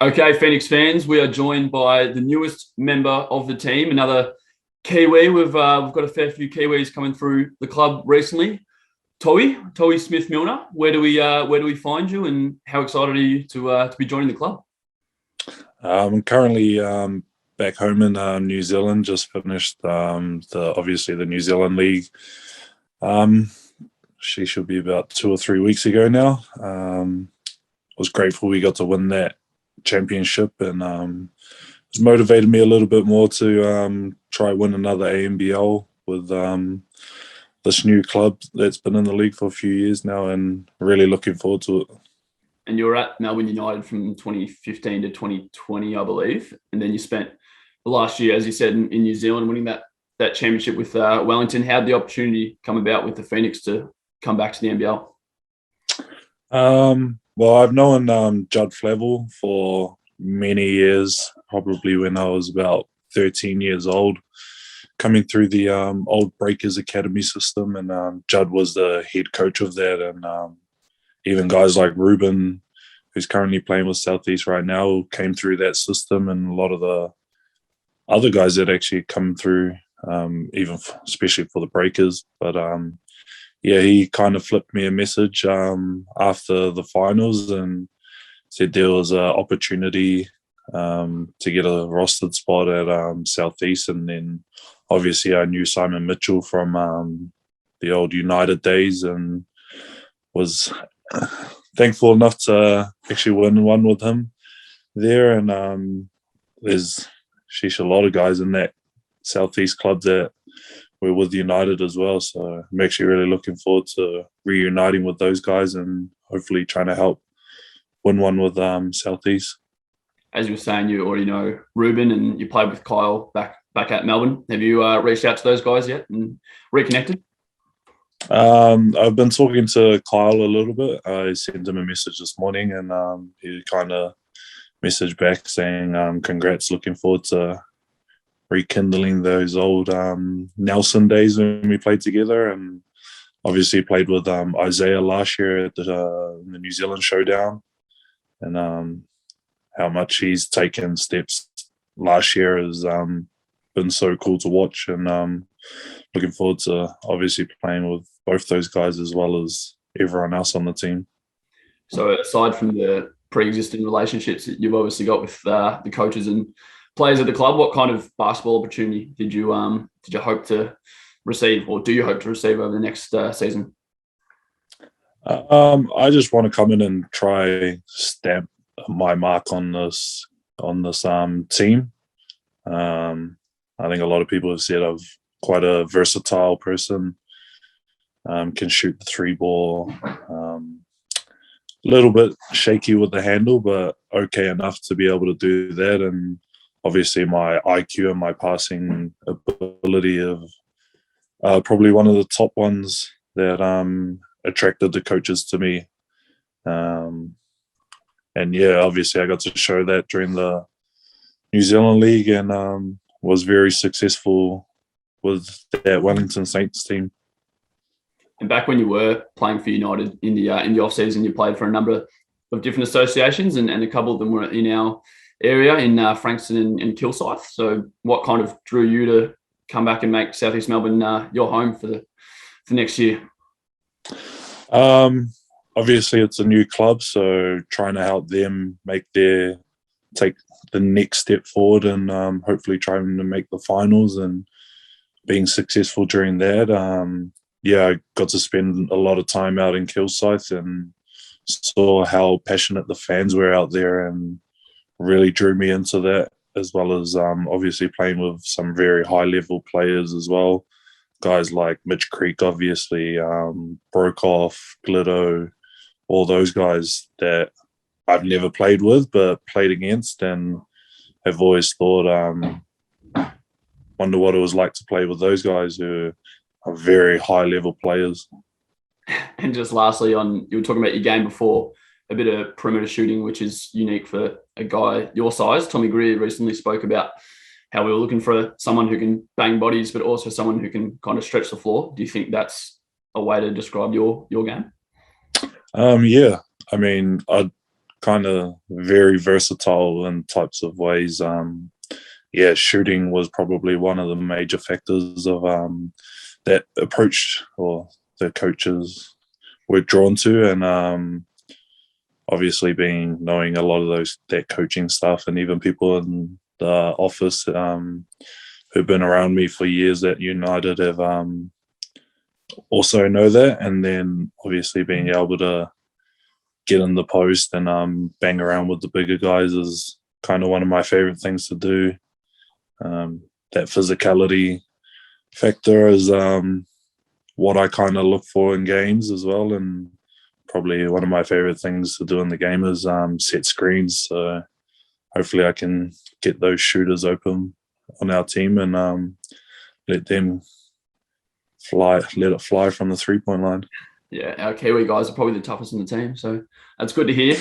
Okay, Phoenix fans, we are joined by the newest member of the team, another Kiwi. We've got a fair few Kiwis coming through the club recently. Tohi Smith-Milner. Where do we find you, and how excited are you to be joining the club? I'm currently back home in New Zealand. Just finished the New Zealand League. She should be about 2 or 3 weeks ago now. Was grateful we got to win that championship, and it's motivated me a little bit more to try win another AMBL with this new club that's been in the league for a few years now, and really looking forward to it. And you were at Melbourne United from 2015 to 2020, I believe, and then you spent the last year, as you said, in New Zealand, winning that championship with Wellington. How did the opportunity come about with the Phoenix to come back to the NBL? Well, I've known Judd Flavel for many years, probably when I was about 13 years old, coming through the old Breakers Academy system, and Judd was the head coach of that, and even guys like Ruben, who's currently playing with Southeast right now, came through that system, and a lot of the other guys that actually come through, especially for the Breakers. But yeah, he kind of flipped me a message after the finals and said there was an opportunity to get a rostered spot at Southeast. And then obviously I knew Simon Mitchell from the old United days, and was thankful enough to actually win one with him there. And there's a lot of guys in that Southeast club that we're with United as well. So I'm actually really looking forward to reuniting with those guys and hopefully trying to help win one with Southeast. As you were saying, you already know Ruben, and you played with Kyle back at Melbourne. Have you reached out to those guys yet and reconnected? I've been talking to Kyle a little bit. I sent him a message this morning, and he kind of messaged back saying, congrats, looking forward to rekindling those old Nelson days when we played together. And obviously played with Isaiah last year at the New Zealand Showdown, and how much he's taken steps last year has been so cool to watch. And looking forward to obviously playing with both those guys as well as everyone else on the team. So aside from the pre-existing relationships that you've obviously got with the coaches and players at the club, what kind of basketball opportunity did you hope to receive, or do you hope to receive over the next season? I just want to come in and try stamp my mark on this team. I think a lot of people have said I'm quite a versatile person. Can shoot the three ball. A little bit shaky with the handle, but okay enough to be able to do that. And obviously my IQ and my passing ability are probably one of the top ones that attracted the coaches to me. And yeah, obviously I got to show that during the New Zealand League, and was very successful with that Wellington Saints team. And back when you were playing for United in the off season, you played for a number of different associations, and a couple of them were in our area in Frankston and Kilsyth. So what kind of drew you to come back and make Southeast Melbourne your home for next year? Obviously it's a new club, so trying to help them take the next step forward, and hopefully trying to make the finals and being successful during that. Yeah, I got to spend a lot of time out in Kilsyth and saw how passionate the fans were out there, and really drew me into that, as well as obviously playing with some very high level players as well. Guys like Mitch Creek, obviously, Brokoff, Glitto, all those guys that I've never played with but played against, and have always thought, wonder what it was like to play with those guys who are very high level players. And just lastly, you were talking about your game before, a bit of perimeter shooting, which is unique for a guy your size. Tommy Greer recently spoke about how we were looking for someone who can bang bodies, but also someone who can kind of stretch the floor. Do you think that's a way to describe your game? Yeah, I mean, I'd kind of very versatile in types of ways. Shooting was probably one of the major factors of that approach or the coaches were drawn to, and obviously knowing a lot of that coaching stuff, and even people in the office who've been around me for years at United have also know that, and then obviously being able to get in the post and bang around with the bigger guys is kind of one of my favorite things to do. That physicality factor is what I kind of look for in games as well, and probably one of my favorite things to do in the game is set screens. So hopefully I can get those shooters open on our team and let it fly from the 3-point line. Yeah, our Kiwi guys are probably the toughest in the team, so that's good to hear.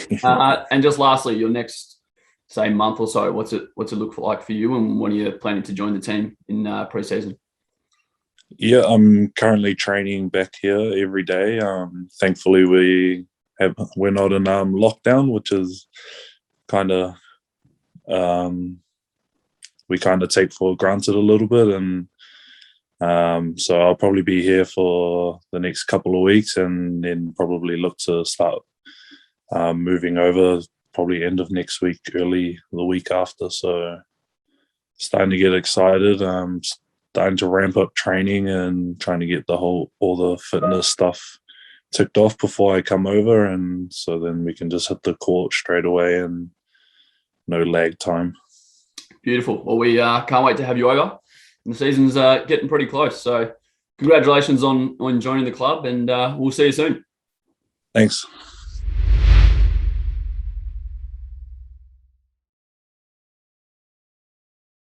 And just lastly, your next, say, month or so, what's it look like for you, and when are you planning to join the team in pre-season? Yeah, I'm currently training back here every day. Thankfully, we're not in lockdown, which is kind of we kind of take for granted a little bit, and so I'll probably be here for the next couple of weeks, and then probably look to start moving over probably end of next week, early the week after. So starting to get excited, starting to ramp up training and trying to get all the fitness stuff ticked off before I come over, and so then we can just hit the court straight away and no lag time. Beautiful. Well, we can't wait to have you over. And the season's getting pretty close. So congratulations on joining the club, and we'll see you soon. Thanks.